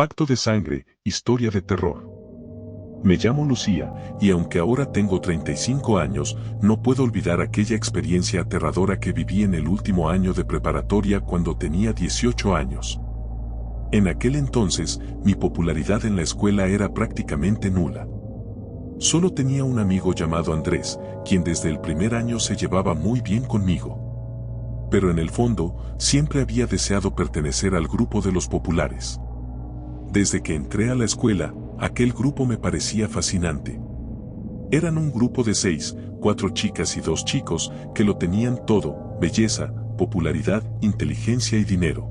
Pacto de sangre, historia de terror. Me llamo Lucía, y aunque ahora tengo 35 años, no puedo olvidar aquella experiencia aterradora que viví en el último año de preparatoria cuando tenía 18 años. En aquel entonces, mi popularidad en la escuela era prácticamente nula. Solo tenía un amigo llamado Andrés, quien desde el primer año se llevaba muy bien conmigo. Pero en el fondo, siempre había deseado pertenecer al grupo de los populares. Desde que entré a la escuela, aquel grupo me parecía fascinante. Eran un grupo de 6, 4 chicas y 2 chicos, que lo tenían todo: belleza, popularidad, inteligencia y dinero.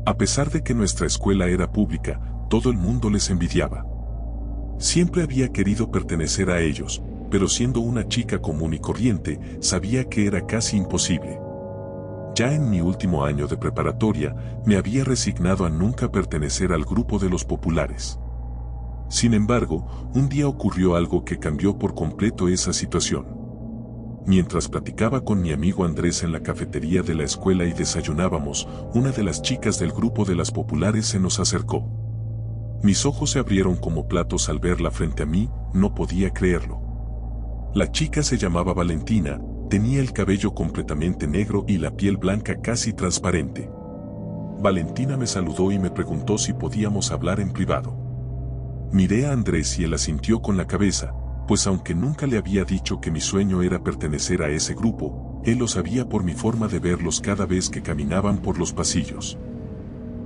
A pesar de que nuestra escuela era pública, todo el mundo les envidiaba. Siempre había querido pertenecer a ellos, pero siendo una chica común y corriente, sabía que era casi imposible. Ya en mi último año de preparatoria, me había resignado a nunca pertenecer al grupo de los populares. Sin embargo, un día ocurrió algo que cambió por completo esa situación. Mientras platicaba con mi amigo Andrés en la cafetería de la escuela y desayunábamos, una de las chicas del grupo de las populares se nos acercó. Mis ojos se abrieron como platos al verla frente a mí, no podía creerlo. La chica se llamaba Valentina. Tenía el cabello completamente negro y la piel blanca casi transparente. Valentina me saludó y me preguntó si podíamos hablar en privado. Miré a Andrés y él asintió con la cabeza, pues aunque nunca le había dicho que mi sueño era pertenecer a ese grupo, él lo sabía por mi forma de verlos cada vez que caminaban por los pasillos.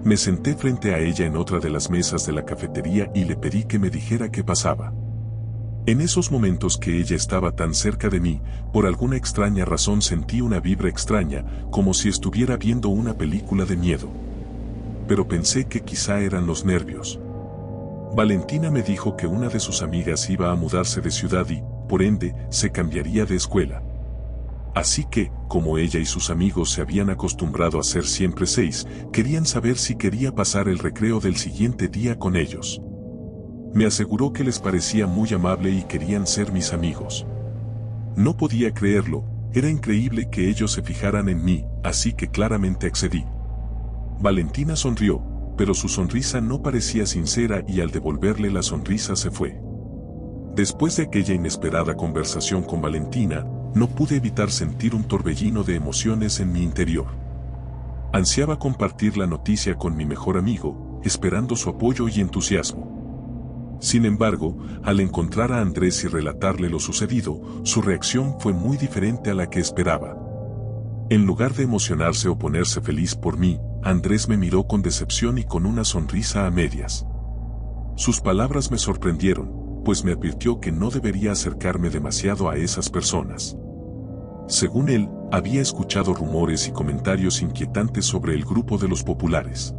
Me senté frente a ella en otra de las mesas de la cafetería y le pedí que me dijera qué pasaba. En esos momentos que ella estaba tan cerca de mí, por alguna extraña razón sentí una vibra extraña, como si estuviera viendo una película de miedo. Pero pensé que quizá eran los nervios. Valentina me dijo que una de sus amigas iba a mudarse de ciudad y, por ende, se cambiaría de escuela. Así que, como ella y sus amigos se habían acostumbrado a ser siempre 6, querían saber si quería pasar el recreo del siguiente día con ellos. Me aseguró que les parecía muy amable y querían ser mis amigos. No podía creerlo, era increíble que ellos se fijaran en mí, así que claramente accedí. Valentina sonrió, pero su sonrisa no parecía sincera y al devolverle la sonrisa se fue. Después de aquella inesperada conversación con Valentina, no pude evitar sentir un torbellino de emociones en mi interior. Ansiaba compartir la noticia con mi mejor amigo, esperando su apoyo y entusiasmo. Sin embargo, al encontrar a Andrés y relatarle lo sucedido, su reacción fue muy diferente a la que esperaba. En lugar de emocionarse o ponerse feliz por mí, Andrés me miró con decepción y con una sonrisa a medias. Sus palabras me sorprendieron, pues me advirtió que no debería acercarme demasiado a esas personas. Según él, había escuchado rumores y comentarios inquietantes sobre el grupo de los populares.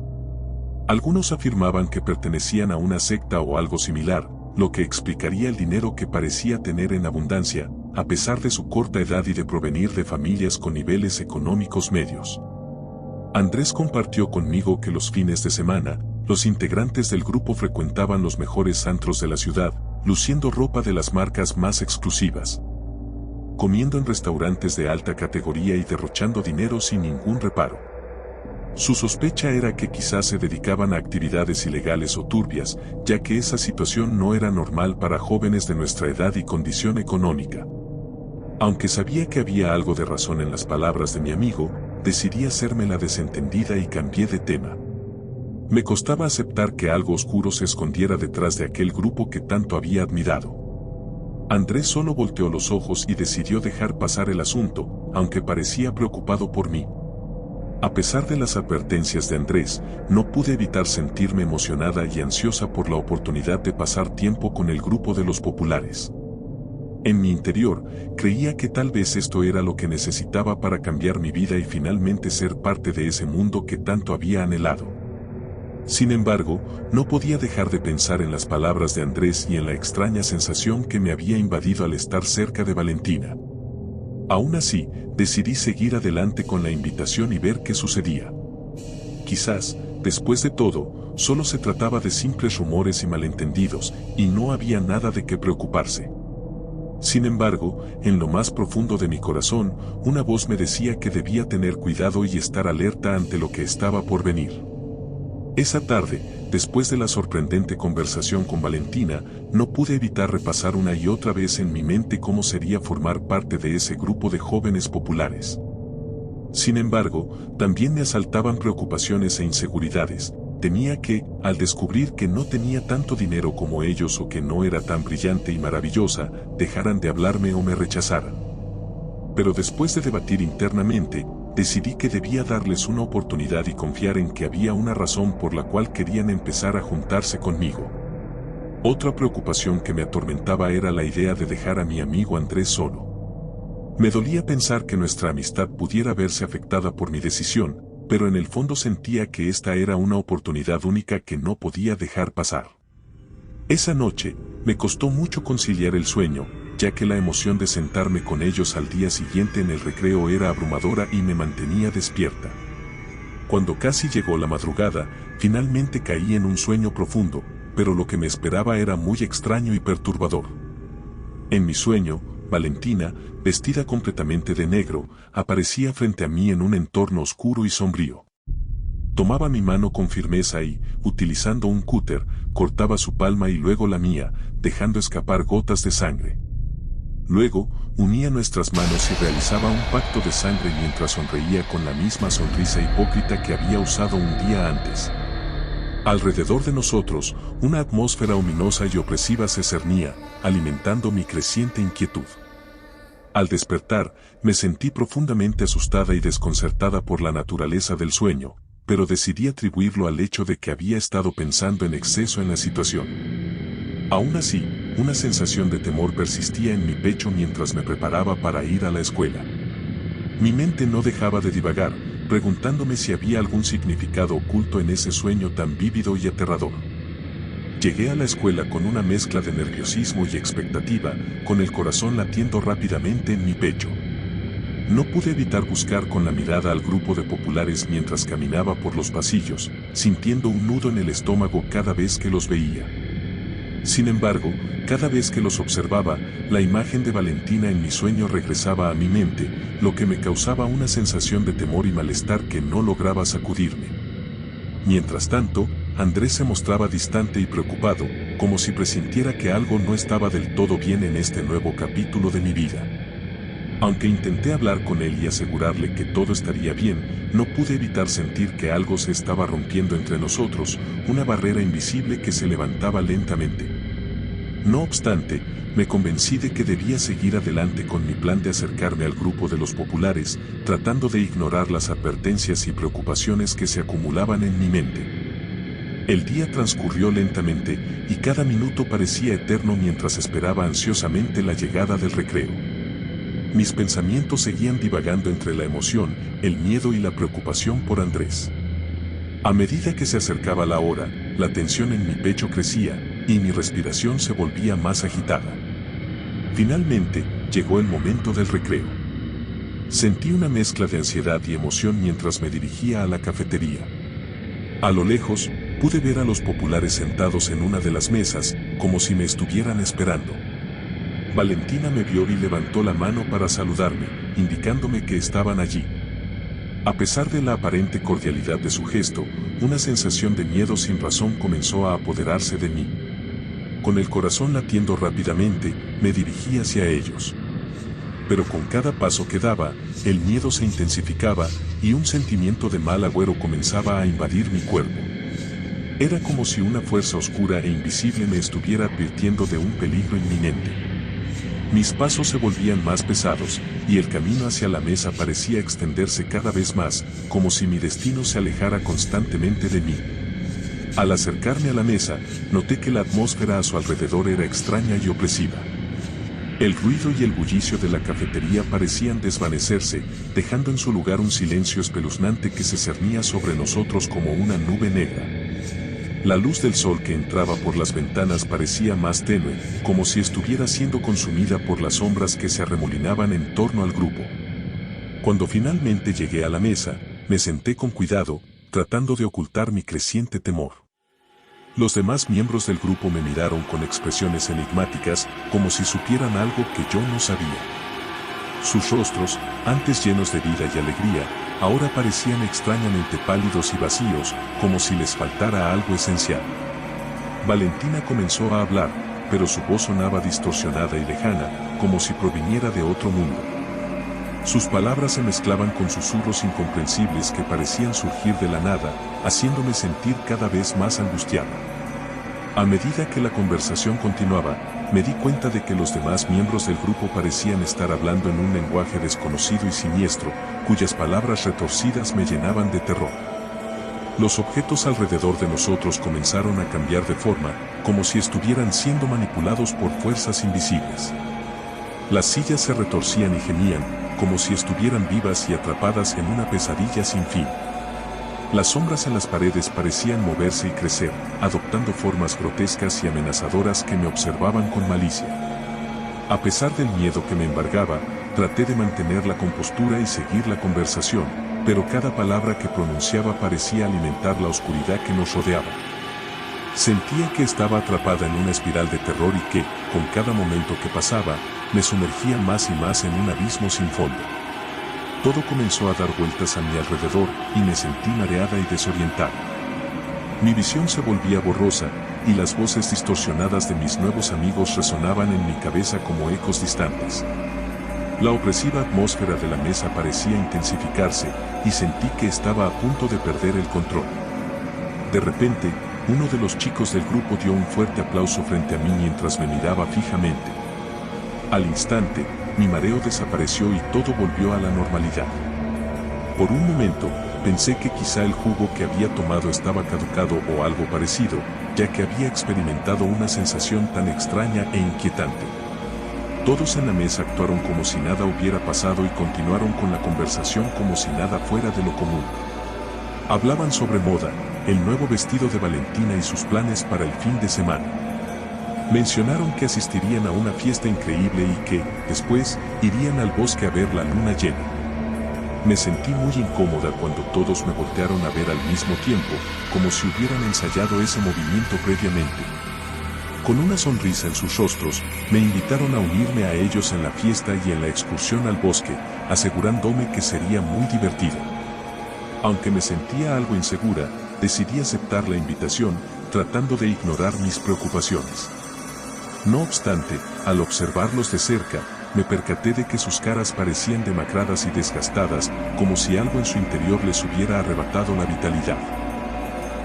Algunos afirmaban que pertenecían a una secta o algo similar, lo que explicaría el dinero que parecía tener en abundancia, a pesar de su corta edad y de provenir de familias con niveles económicos medios. Andrés compartió conmigo que los fines de semana, los integrantes del grupo frecuentaban los mejores antros de la ciudad, luciendo ropa de las marcas más exclusivas, comiendo en restaurantes de alta categoría y derrochando dinero sin ningún reparo. Su sospecha era que quizás se dedicaban a actividades ilegales o turbias, ya que esa situación no era normal para jóvenes de nuestra edad y condición económica. Aunque sabía que había algo de razón en las palabras de mi amigo, decidí hacerme la desentendida y cambié de tema. Me costaba aceptar que algo oscuro se escondiera detrás de aquel grupo que tanto había admirado. Andrés solo volteó los ojos y decidió dejar pasar el asunto, aunque parecía preocupado por mí. A pesar de las advertencias de Andrés, no pude evitar sentirme emocionada y ansiosa por la oportunidad de pasar tiempo con el grupo de los populares. En mi interior, creía que tal vez esto era lo que necesitaba para cambiar mi vida y finalmente ser parte de ese mundo que tanto había anhelado. Sin embargo, no podía dejar de pensar en las palabras de Andrés y en la extraña sensación que me había invadido al estar cerca de Valentina. Aún así, decidí seguir adelante con la invitación y ver qué sucedía. Quizás, después de todo, solo se trataba de simples rumores y malentendidos, y no había nada de qué preocuparse. Sin embargo, en lo más profundo de mi corazón, una voz me decía que debía tener cuidado y estar alerta ante lo que estaba por venir. Esa tarde, después de la sorprendente conversación con Valentina, no pude evitar repasar una y otra vez en mi mente cómo sería formar parte de ese grupo de jóvenes populares. Sin embargo, también me asaltaban preocupaciones e inseguridades. Temía que, al descubrir que no tenía tanto dinero como ellos o que no era tan brillante y maravillosa, dejaran de hablarme o me rechazaran. Pero después de debatir internamente, decidí que debía darles una oportunidad y confiar en que había una razón por la cual querían empezar a juntarse conmigo. Otra preocupación que me atormentaba era la idea de dejar a mi amigo Andrés solo. Me dolía pensar que nuestra amistad pudiera verse afectada por mi decisión, pero en el fondo sentía que esta era una oportunidad única que no podía dejar pasar. Esa noche, me costó mucho conciliar el sueño, ya que la emoción de sentarme con ellos al día siguiente en el recreo era abrumadora y me mantenía despierta. Cuando casi llegó la madrugada, finalmente caí en un sueño profundo, pero lo que me esperaba era muy extraño y perturbador. En mi sueño, Valentina, vestida completamente de negro, aparecía frente a mí en un entorno oscuro y sombrío. Tomaba mi mano con firmeza y, utilizando un cúter, cortaba su palma y luego la mía, dejando escapar gotas de sangre. Luego, unía nuestras manos y realizaba un pacto de sangre mientras sonreía con la misma sonrisa hipócrita que había usado un día antes. Alrededor de nosotros, una atmósfera ominosa y opresiva se cernía, alimentando mi creciente inquietud. Al despertar, me sentí profundamente asustada y desconcertada por la naturaleza del sueño, pero decidí atribuirlo al hecho de que había estado pensando en exceso en la situación. Aún así, una sensación de temor persistía en mi pecho mientras me preparaba para ir a la escuela. Mi mente no dejaba de divagar, preguntándome si había algún significado oculto en ese sueño tan vívido y aterrador. Llegué a la escuela con una mezcla de nerviosismo y expectativa, con el corazón latiendo rápidamente en mi pecho. No pude evitar buscar con la mirada al grupo de populares mientras caminaba por los pasillos, sintiendo un nudo en el estómago cada vez que los veía. Sin embargo, cada vez que los observaba, la imagen de Valentina en mi sueño regresaba a mi mente, lo que me causaba una sensación de temor y malestar que no lograba sacudirme. Mientras tanto, Andrés se mostraba distante y preocupado, como si presintiera que algo no estaba del todo bien en este nuevo capítulo de mi vida. Aunque intenté hablar con él y asegurarle que todo estaría bien, no pude evitar sentir que algo se estaba rompiendo entre nosotros, una barrera invisible que se levantaba lentamente. No obstante, me convencí de que debía seguir adelante con mi plan de acercarme al grupo de los populares, tratando de ignorar las advertencias y preocupaciones que se acumulaban en mi mente. El día transcurrió lentamente, y cada minuto parecía eterno mientras esperaba ansiosamente la llegada del recreo. Mis pensamientos seguían divagando entre la emoción, el miedo y la preocupación por Andrés. A medida que se acercaba la hora, la tensión en mi pecho crecía, y mi respiración se volvía más agitada. Finalmente, llegó el momento del recreo. Sentí una mezcla de ansiedad y emoción mientras me dirigía a la cafetería. A lo lejos, pude ver a los populares sentados en una de las mesas, como si me estuvieran esperando. Valentina me vio y levantó la mano para saludarme, indicándome que estaban allí. A pesar de la aparente cordialidad de su gesto, una sensación de miedo sin razón comenzó a apoderarse de mí. Con el corazón latiendo rápidamente, me dirigí hacia ellos. Pero con cada paso que daba, el miedo se intensificaba y un sentimiento de mal agüero comenzaba a invadir mi cuerpo. Era como si una fuerza oscura e invisible me estuviera advirtiendo de un peligro inminente. Mis pasos se volvían más pesados, y el camino hacia la mesa parecía extenderse cada vez más, como si mi destino se alejara constantemente de mí. Al acercarme a la mesa, noté que la atmósfera a su alrededor era extraña y opresiva. El ruido y el bullicio de la cafetería parecían desvanecerse, dejando en su lugar un silencio espeluznante que se cernía sobre nosotros como una nube negra. La luz del sol que entraba por las ventanas parecía más tenue, como si estuviera siendo consumida por las sombras que se arremolinaban en torno al grupo. Cuando finalmente llegué a la mesa, me senté con cuidado, tratando de ocultar mi creciente temor. Los demás miembros del grupo me miraron con expresiones enigmáticas, como si supieran algo que yo no sabía. Sus rostros, antes llenos de vida y alegría, ahora parecían extrañamente pálidos y vacíos, como si les faltara algo esencial. Valentina comenzó a hablar, pero su voz sonaba distorsionada y lejana, como si proviniera de otro mundo. Sus palabras se mezclaban con susurros incomprensibles que parecían surgir de la nada, haciéndome sentir cada vez más angustiada. A medida que la conversación continuaba, me di cuenta de que los demás miembros del grupo parecían estar hablando en un lenguaje desconocido y siniestro, cuyas palabras retorcidas me llenaban de terror. Los objetos alrededor de nosotros comenzaron a cambiar de forma, como si estuvieran siendo manipulados por fuerzas invisibles. Las sillas se retorcían y gemían, como si estuvieran vivas y atrapadas en una pesadilla sin fin. Las sombras en las paredes parecían moverse y crecer, adoptando formas grotescas y amenazadoras que me observaban con malicia. A pesar del miedo que me embargaba, traté de mantener la compostura y seguir la conversación, pero cada palabra que pronunciaba parecía alimentar la oscuridad que nos rodeaba. Sentía que estaba atrapada en una espiral de terror y que, con cada momento que pasaba, me sumergía más y más en un abismo sin fondo. Todo comenzó a dar vueltas a mi alrededor y me sentí mareada y desorientada. Mi visión se volvía borrosa y las voces distorsionadas de mis nuevos amigos resonaban en mi cabeza como ecos distantes. La opresiva atmósfera de la mesa parecía intensificarse y sentí que estaba a punto de perder el control. De repente, uno de los chicos del grupo dio un fuerte aplauso frente a mí mientras me miraba fijamente. Al instante, mi mareo desapareció y todo volvió a la normalidad. Por un momento, pensé que quizá el jugo que había tomado estaba caducado o algo parecido, ya que había experimentado una sensación tan extraña e inquietante. Todos en la mesa actuaron como si nada hubiera pasado y continuaron con la conversación como si nada fuera de lo común. Hablaban sobre moda, el nuevo vestido de Valentina y sus planes para el fin de semana. Mencionaron que asistirían a una fiesta increíble y que, después, irían al bosque a ver la luna llena. Me sentí muy incómoda cuando todos me voltearon a ver al mismo tiempo, como si hubieran ensayado ese movimiento previamente. Con una sonrisa en sus rostros, me invitaron a unirme a ellos en la fiesta y en la excursión al bosque, asegurándome que sería muy divertido. Aunque me sentía algo insegura, decidí aceptar la invitación, tratando de ignorar mis preocupaciones. No obstante, al observarlos de cerca, me percaté de que sus caras parecían demacradas y desgastadas, como si algo en su interior les hubiera arrebatado la vitalidad.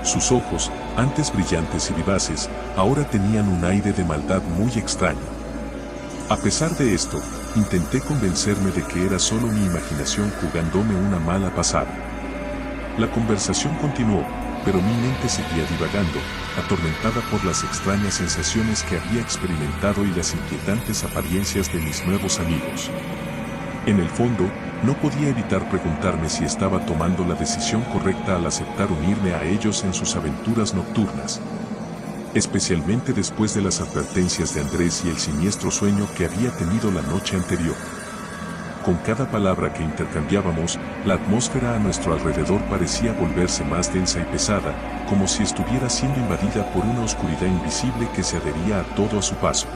Sus ojos, antes brillantes y vivaces, ahora tenían un aire de maldad muy extraño. A pesar de esto, intenté convencerme de que era solo mi imaginación jugándome una mala pasada. La conversación continuó, pero mi mente seguía divagando, atormentada por las extrañas sensaciones que había experimentado y las inquietantes apariencias de mis nuevos amigos. En el fondo, no podía evitar preguntarme si estaba tomando la decisión correcta al aceptar unirme a ellos en sus aventuras nocturnas. Especialmente después de las advertencias de Andrés y el siniestro sueño que había tenido la noche anterior. Con cada palabra que intercambiábamos, la atmósfera a nuestro alrededor parecía volverse más densa y pesada, como si estuviera siendo invadida por una oscuridad invisible que se adhería a todo a su paso.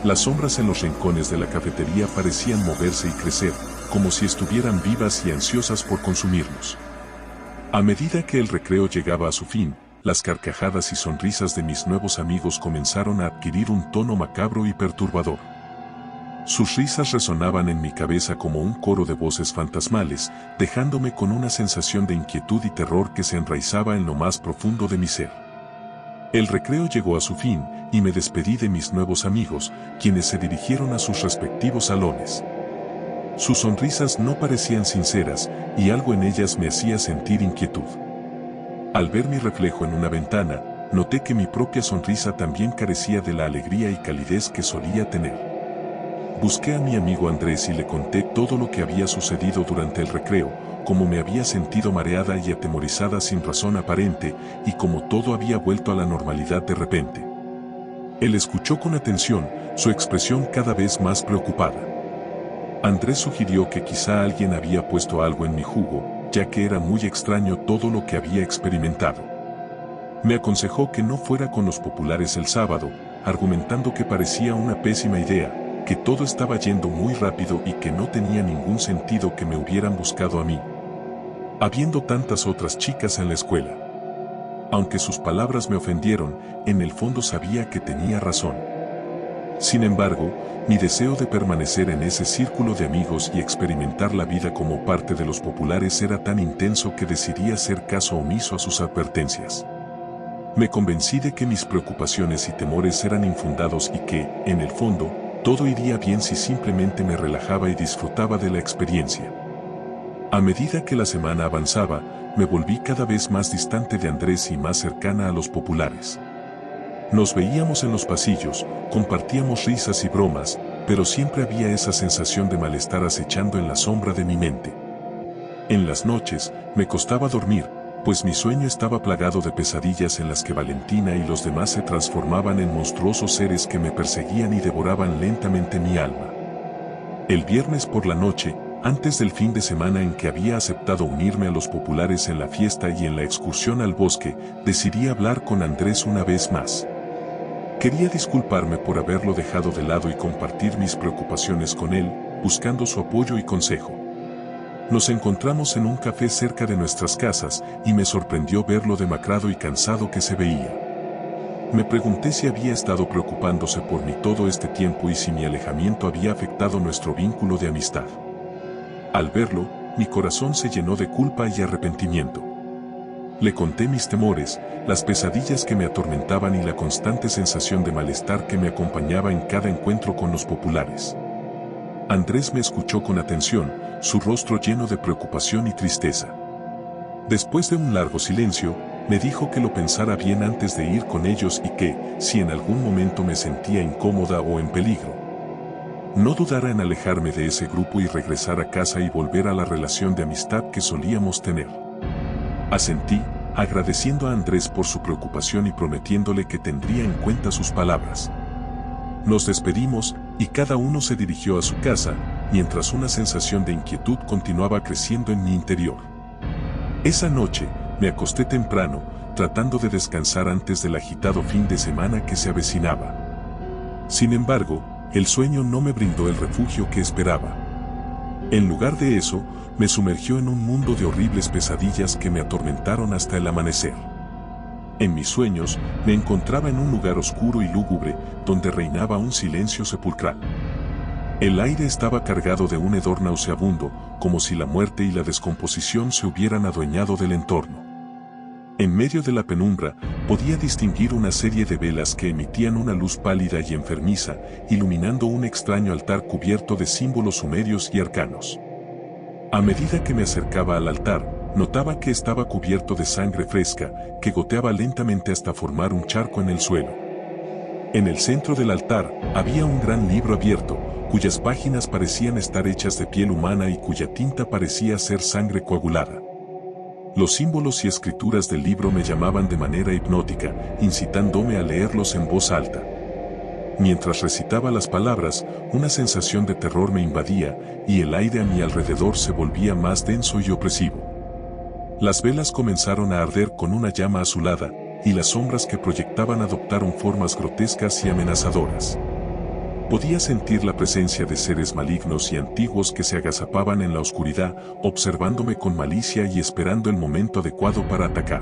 Las sombras en los rincones de la cafetería parecían moverse y crecer, como si estuvieran vivas y ansiosas por consumirnos. A medida que el recreo llegaba a su fin, las carcajadas y sonrisas de mis nuevos amigos comenzaron a adquirir un tono macabro y perturbador. Sus risas resonaban en mi cabeza como un coro de voces fantasmales, dejándome con una sensación de inquietud y terror que se enraizaba en lo más profundo de mi ser. El recreo llegó a su fin, y me despedí de mis nuevos amigos, quienes se dirigieron a sus respectivos salones. Sus sonrisas no parecían sinceras, y algo en ellas me hacía sentir inquietud. Al ver mi reflejo en una ventana, noté que mi propia sonrisa también carecía de la alegría y calidez que solía tener. Busqué a mi amigo Andrés y le conté todo lo que había sucedido durante el recreo, cómo me había sentido mareada y atemorizada sin razón aparente, y cómo todo había vuelto a la normalidad de repente. Él escuchó con atención, su expresión cada vez más preocupada. Andrés sugirió que quizá alguien había puesto algo en mi jugo, ya que era muy extraño todo lo que había experimentado. Me aconsejó que no fuera con los populares el sábado, argumentando que parecía una pésima idea, que todo estaba yendo muy rápido y que no tenía ningún sentido que me hubieran buscado a mí, habiendo tantas otras chicas en la escuela. Aunque sus palabras me ofendieron, en el fondo sabía que tenía razón. Sin embargo, mi deseo de permanecer en ese círculo de amigos y experimentar la vida como parte de los populares era tan intenso que decidí hacer caso omiso a sus advertencias. Me convencí de que mis preocupaciones y temores eran infundados y que, en el fondo, todo iría bien si simplemente me relajaba y disfrutaba de la experiencia. A medida que la semana avanzaba, me volví cada vez más distante de Andrés y más cercana a los populares. Nos veíamos en los pasillos, compartíamos risas y bromas, pero siempre había esa sensación de malestar acechando en la sombra de mi mente. En las noches, me costaba dormir, pues mi sueño estaba plagado de pesadillas en las que Valentina y los demás se transformaban en monstruosos seres que me perseguían y devoraban lentamente mi alma. El viernes por la noche, antes del fin de semana en que había aceptado unirme a los populares en la fiesta y en la excursión al bosque, decidí hablar con Andrés una vez más. Quería disculparme por haberlo dejado de lado y compartir mis preocupaciones con él, buscando su apoyo y consejo. Nos encontramos en un café cerca de nuestras casas y me sorprendió ver lo demacrado y cansado que se veía. Me pregunté si había estado preocupándose por mí todo este tiempo y si mi alejamiento había afectado nuestro vínculo de amistad. Al verlo, mi corazón se llenó de culpa y arrepentimiento. Le conté mis temores, las pesadillas que me atormentaban y la constante sensación de malestar que me acompañaba en cada encuentro con los populares. Andrés me escuchó con atención, su rostro lleno de preocupación y tristeza. Después de un largo silencio, me dijo que lo pensara bien antes de ir con ellos y que, si en algún momento me sentía incómoda o en peligro, no dudara en alejarme de ese grupo y regresar a casa y volver a la relación de amistad que solíamos tener. Asentí, agradeciendo a Andrés por su preocupación y prometiéndole que tendría en cuenta sus palabras. Nos despedimos y cada uno se dirigió a su casa, mientras una sensación de inquietud continuaba creciendo en mi interior. Esa noche, me acosté temprano, tratando de descansar antes del agitado fin de semana que se avecinaba. Sin embargo, el sueño no me brindó el refugio que esperaba. En lugar de eso, me sumergió en un mundo de horribles pesadillas que me atormentaron hasta el amanecer. En mis sueños, me encontraba en un lugar oscuro y lúgubre, donde reinaba un silencio sepulcral. El aire estaba cargado de un hedor nauseabundo, como si la muerte y la descomposición se hubieran adueñado del entorno. En medio de la penumbra, podía distinguir una serie de velas que emitían una luz pálida y enfermiza, iluminando un extraño altar cubierto de símbolos sumerios y arcanos. A medida que me acercaba al altar, notaba que estaba cubierto de sangre fresca, que goteaba lentamente hasta formar un charco en el suelo. En el centro del altar, había un gran libro abierto, cuyas páginas parecían estar hechas de piel humana y cuya tinta parecía ser sangre coagulada. Los símbolos y escrituras del libro me llamaban de manera hipnótica, incitándome a leerlos en voz alta. Mientras recitaba las palabras, una sensación de terror me invadía, y el aire a mi alrededor se volvía más denso y opresivo. Las velas comenzaron a arder con una llama azulada, y las sombras que proyectaban adoptaron formas grotescas y amenazadoras. Podía sentir la presencia de seres malignos y antiguos que se agazapaban en la oscuridad, observándome con malicia y esperando el momento adecuado para atacar.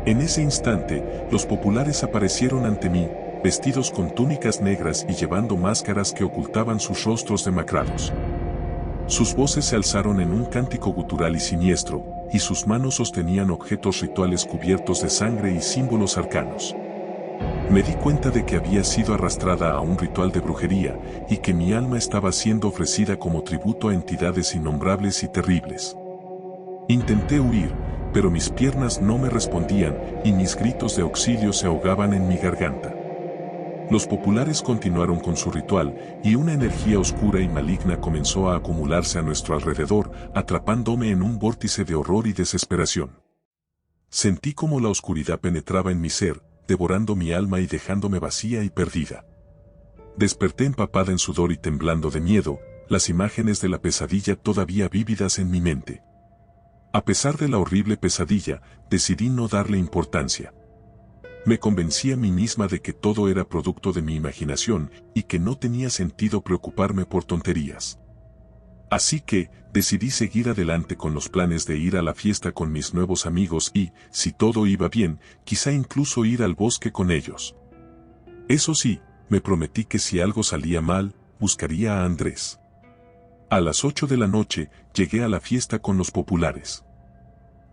En ese instante, los populares aparecieron ante mí, vestidos con túnicas negras y llevando máscaras que ocultaban sus rostros demacrados. Sus voces se alzaron en un cántico gutural y siniestro, y sus manos sostenían objetos rituales cubiertos de sangre y símbolos arcanos. Me di cuenta de que había sido arrastrada a un ritual de brujería, y que mi alma estaba siendo ofrecida como tributo a entidades innombrables y terribles. Intenté huir, pero mis piernas no me respondían, y mis gritos de auxilio se ahogaban en mi garganta. Los populares continuaron con su ritual, y una energía oscura y maligna comenzó a acumularse a nuestro alrededor, atrapándome en un vórtice de horror y desesperación. Sentí como la oscuridad penetraba en mi ser, devorando mi alma y dejándome vacía y perdida. Desperté empapada en sudor y temblando de miedo, las imágenes de la pesadilla todavía vívidas en mi mente. A pesar de la horrible pesadilla, decidí no darle importancia. Me convencí a mí misma de que todo era producto de mi imaginación y que no tenía sentido preocuparme por tonterías. Así que, decidí seguir adelante con los planes de ir a la fiesta con mis nuevos amigos y, si todo iba bien, quizá incluso ir al bosque con ellos. Eso sí, me prometí que si algo salía mal, buscaría a Andrés. A las 8 de la noche, llegué a la fiesta con los populares.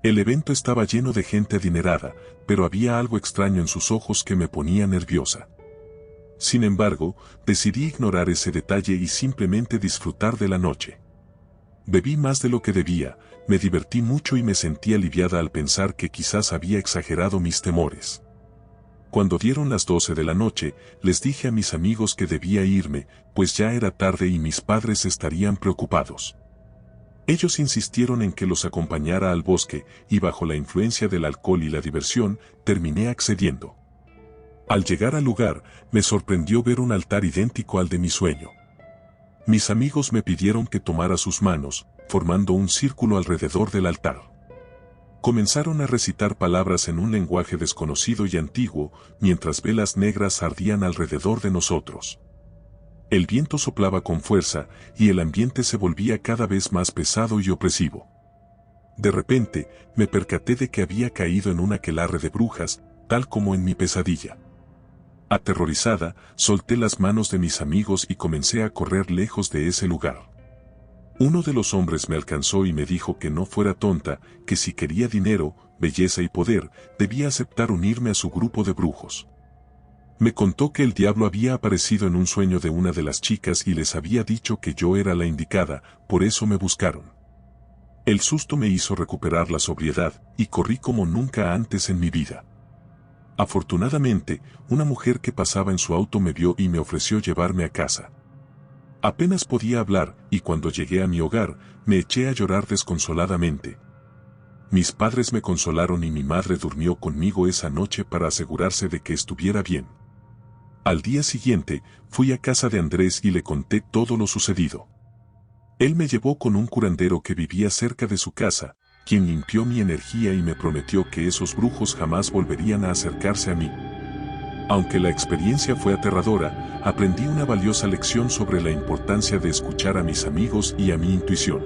El evento estaba lleno de gente adinerada, pero había algo extraño en sus ojos que me ponía nerviosa. Sin embargo, decidí ignorar ese detalle y simplemente disfrutar de la noche. Bebí más de lo que debía, me divertí mucho y me sentí aliviada al pensar que quizás había exagerado mis temores. Cuando dieron las 12 de la noche, les dije a mis amigos que debía irme, pues ya era tarde y mis padres estarían preocupados. Ellos insistieron en que los acompañara al bosque, y bajo la influencia del alcohol y la diversión, terminé accediendo. Al llegar al lugar, me sorprendió ver un altar idéntico al de mi sueño. Mis amigos me pidieron que tomara sus manos, formando un círculo alrededor del altar. Comenzaron a recitar palabras en un lenguaje desconocido y antiguo, mientras velas negras ardían alrededor de nosotros. El viento soplaba con fuerza, y el ambiente se volvía cada vez más pesado y opresivo. De repente, me percaté de que había caído en un aquelarre de brujas, tal como en mi pesadilla. Aterrorizada, solté las manos de mis amigos y comencé a correr lejos de ese lugar. Uno de los hombres me alcanzó y me dijo que no fuera tonta, que si quería dinero, belleza y poder, debía aceptar unirme a su grupo de brujos. Me contó que el diablo había aparecido en un sueño de una de las chicas y les había dicho que yo era la indicada, por eso me buscaron. El susto me hizo recuperar la sobriedad, y corrí como nunca antes en mi vida. Afortunadamente, una mujer que pasaba en su auto me vio y me ofreció llevarme a casa. Apenas podía hablar, y cuando llegué a mi hogar, me eché a llorar desconsoladamente. Mis padres me consolaron y mi madre durmió conmigo esa noche para asegurarse de que estuviera bien. Al día siguiente, fui a casa de Andrés y le conté todo lo sucedido. Él me llevó con un curandero que vivía cerca de su casa, quien limpió mi energía y me prometió que esos brujos jamás volverían a acercarse a mí. Aunque la experiencia fue aterradora, aprendí una valiosa lección sobre la importancia de escuchar a mis amigos y a mi intuición.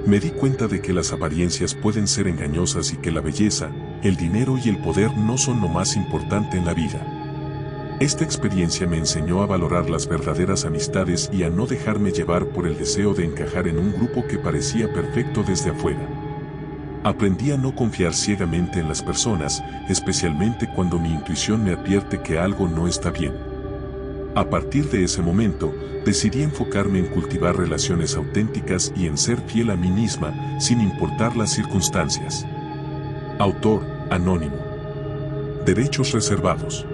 Me di cuenta de que las apariencias pueden ser engañosas y que la belleza, el dinero y el poder no son lo más importante en la vida. Esta experiencia me enseñó a valorar las verdaderas amistades y a no dejarme llevar por el deseo de encajar en un grupo que parecía perfecto desde afuera. Aprendí a no confiar ciegamente en las personas, especialmente cuando mi intuición me advierte que algo no está bien. A partir de ese momento, decidí enfocarme en cultivar relaciones auténticas y en ser fiel a mí misma, sin importar las circunstancias. Autor, anónimo. Derechos reservados.